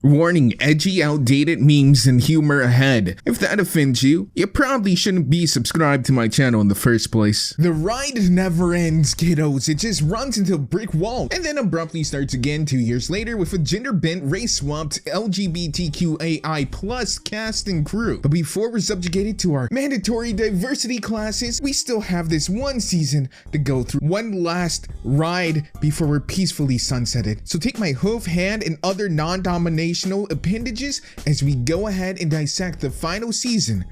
Warning, edgy, outdated memes and humor ahead. If that offends you, you probably shouldn't be subscribed to my channel in the first place. The ride never ends, kiddos. It just runs into a brick wall and then abruptly starts again 2 years later with a gender-bent, race-swapped LGBTQAI plus cast and crew. But before we're subjugated to our mandatory diversity classes, we still have this one season to go through. One last ride before we're peacefully sunsetted. So take my hoof, hand, and other non-dominational appendages as we go ahead and dissect the final season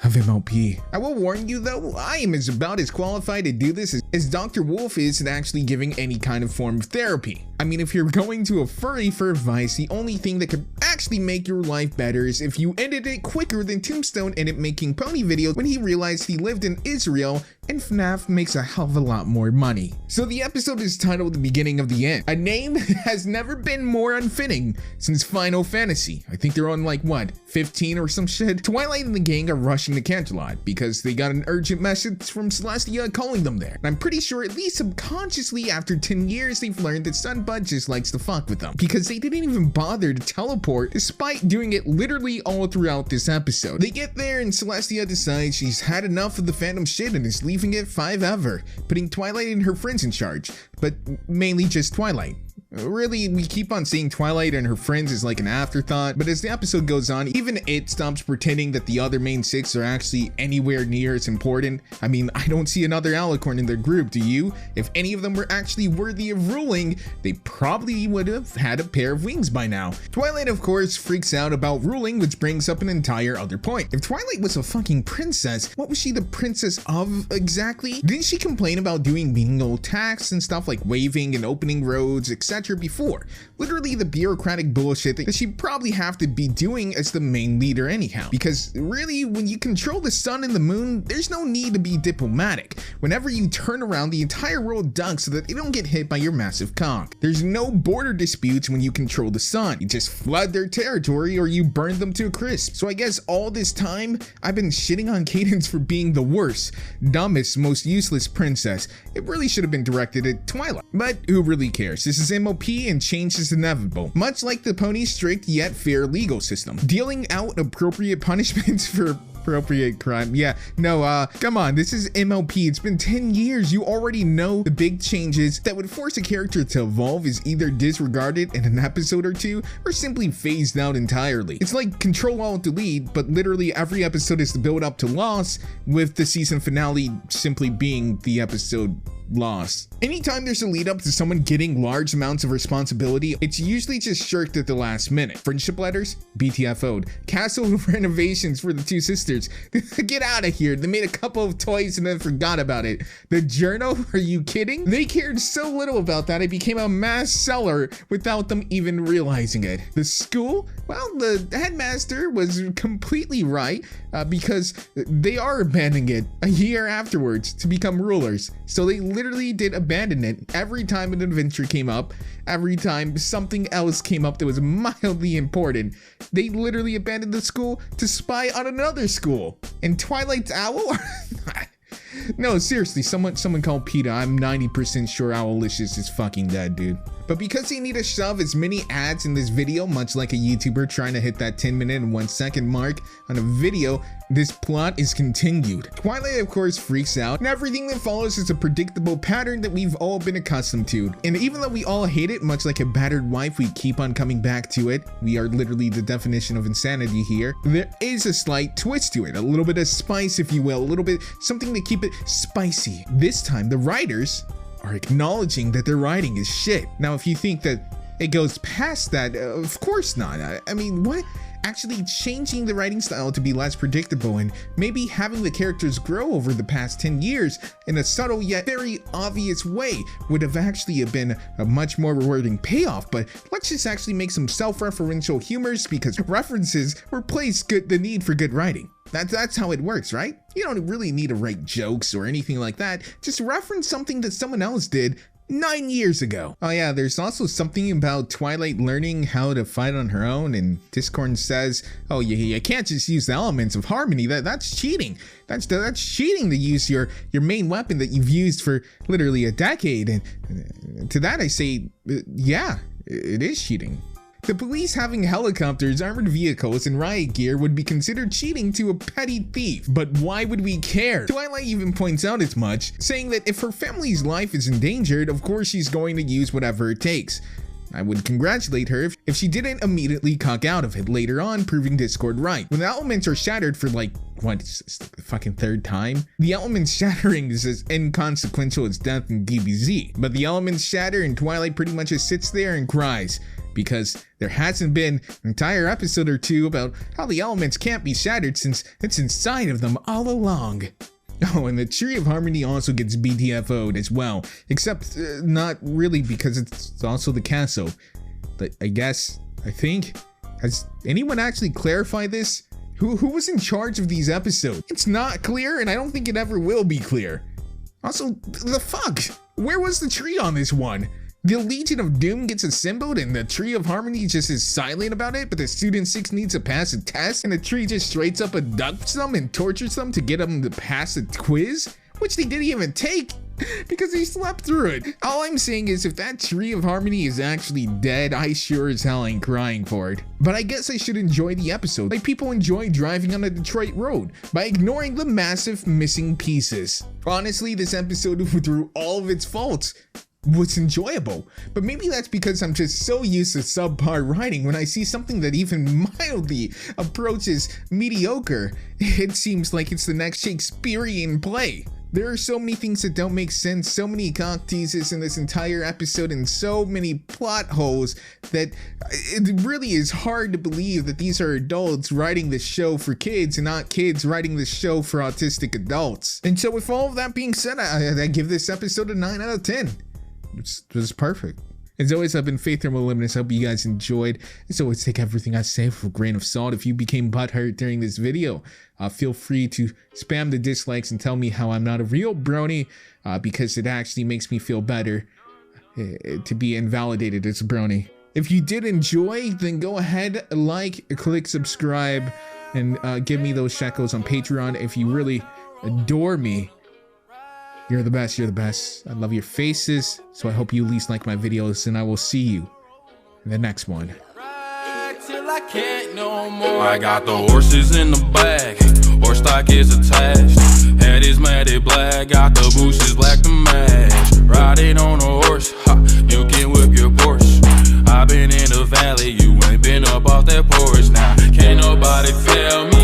of MLP. I will warn you though, I am about as qualified to do this as Dr. Wolf is in actually giving any kind of form of therapy. I mean, if you're going to a furry for advice, the only thing that could actually make your life better is if you ended it quicker than Tombstone ended making pony videos when he realized he lived in Israel and FNAF makes a hell of a lot more money. So the episode is titled The Beginning of the End. A name that has never been more unfitting since Final Fantasy. I think they're on like, what, 15 or some shit? Twilight and the gang are rushing to Canterlot because they got an urgent message from Celestia calling them there. And I'm pretty sure at least subconsciously after 10 years they've learned that Sunbud just likes to fuck with them because they didn't even bother to teleport despite doing it literally all throughout this episode. They get there and Celestia decides she's had enough of the Phantom shit and is leaving it forever, putting Twilight and her friends in charge, but mainly just Twilight. Really, we keep on seeing Twilight and her friends as like an afterthought, but as the episode goes on, even it stops pretending that the other main six are actually anywhere near as important. I mean, I don't see another alicorn in their group, do you? If any of them were actually worthy of ruling, they probably would have had a pair of wings by now. Twilight, of course, freaks out about ruling, which brings up an entire other point. If Twilight was a fucking princess, what was she the princess of exactly? Didn't she complain about doing menial tasks and stuff like waving and opening roads, etc. before? Literally the bureaucratic bullshit that she'd probably have to be doing as the main leader anyhow. Because really, when you control the sun and the moon, there's no need to be diplomatic. Whenever you turn around, the entire world ducks so that they don't get hit by your massive cock. There's no border disputes when you control the sun. You just flood their territory or you burn them to a crisp. So I guess all this time, I've been shitting on Cadence for being the worst, dumbest, most useless princess. It really should have been directed at Twilight. But who really cares? This is MLP and change is inevitable. Much like the pony's strict yet fair legal system. Dealing out appropriate punishments for appropriate crime. Yeah, no, come on, this is MLP. It's been 10 years. You already know the big changes that would force a character to evolve is either disregarded in an episode or two or simply phased out entirely. It's like Control-Alt-Delete, but literally every episode is the build up to loss, with the season finale simply being the episode loss. Anytime there's a lead up to someone getting large amounts of responsibility, it's usually just shirked at the last minute. Friendship letters, BTFO'd. Castle renovations for the two sisters. Get out of here. They made a couple of toys and then forgot about it. The journal? Are you kidding? They cared so little about that it became a mass seller without them even realizing it. The school? Well, the headmaster was completely right because they are abandoning it a year afterwards to become rulers. So they literally did abandon it every time an adventure came up, every time something else came up that was mildly important. They literally abandoned the school to spy on another school. And Twilight's owl? No, seriously, someone called PETA. I'm 90% sure Owlicious is fucking dead, dude. But because they need to shove as many ads in this video, much like a YouTuber trying to hit that 10-minute and 1-second mark on a video, this plot is continued. Twilight, of course, freaks out, and everything that follows is a predictable pattern that we've all been accustomed to. And even though we all hate it, much like a battered wife, we keep on coming back to it. We are literally the definition of insanity here. There is a slight twist to it, a little bit of spice, if you will, a little bit something to keep it spicy. This time, the writers are acknowledging that their writing is shit. Now, if you think that it goes past that, of course not. I mean, what? Actually changing the writing style to be less predictable and maybe having the characters grow over the past 10 years in a subtle yet very obvious way would have actually been a much more rewarding payoff. But let's just actually make some self-referential humors because references replace the need for good writing. That's how it works, right? You don't really need to write jokes or anything like that. Just reference something that someone else did 9 years ago. Oh yeah, there's also something about Twilight learning how to fight on her own, and Discord says, oh, you can't just use the elements of harmony. That's cheating. That's cheating to use your main weapon that you've used for literally a decade. And to that I say, yeah, it is cheating. The police having helicopters, armored vehicles, and riot gear would be considered cheating to a petty thief. But why would we care? Twilight even points out as much, saying that if her family's life is endangered, of course she's going to use whatever it takes. I would congratulate her if she didn't immediately cock out of it later on, proving Discord right. When the elements are shattered for like, what, the fucking third time? The elements shattering is as inconsequential as death in DBZ, but the elements shatter and Twilight pretty much just sits there and cries, because there hasn't been an entire episode or two about how the elements can't be shattered since it's inside of them all along. Oh, and the Tree of Harmony also gets BTFO'd as well, except not really because it's also the castle. But I think, has anyone actually clarified this? Who was in charge of these episodes? It's not clear, and I don't think it ever will be clear. Also, the fuck? Where was the tree on this one? The Legion of Doom gets assembled and the Tree of Harmony just is silent about it, but the Student 6 needs to pass a test and the tree just straight up abducts them and tortures them to get them to pass a quiz, which they didn't even take because they slept through it. All I'm saying is if that Tree of Harmony is actually dead, I sure as hell ain't crying for it. But I guess I should enjoy the episode like people enjoy driving on a Detroit road by ignoring the massive missing pieces. Honestly, this episode, through all of its faults, was enjoyable, but maybe that's because I'm just so used to subpar writing. When I see something that even mildly approaches mediocre, it seems like it's the next Shakespearean play. There are so many things that don't make sense, so many cock teases in this entire episode, and so many plot holes that it really is hard to believe that these are adults writing this show for kids and not kids writing this show for autistic adults. And so with all of that being said, I give this episode a 9 out of 10. It was perfect. As always, I've been Faith or Moliminous. Hope you guys enjoyed. As always, take everything I say with a grain of salt. If you became butthurt during this video, feel free to spam the dislikes and tell me how I'm not a real brony, because it actually makes me feel better to be invalidated as a brony. If you did enjoy, then go ahead, like, click subscribe, and give me those shekels on Patreon. If you really adore me, you're the best, you're the best. I love your faces, so I hope you at least like my videos, and I will see you in the next one. Till I can't no more. I got the horses in the bag, horse stock is attached. Head is matted black, got the bushes black to match. Riding on a horse, ha, you can whip your Porsche. I've been in the valley, you ain't been up off that porch. Now, can't nobody tell me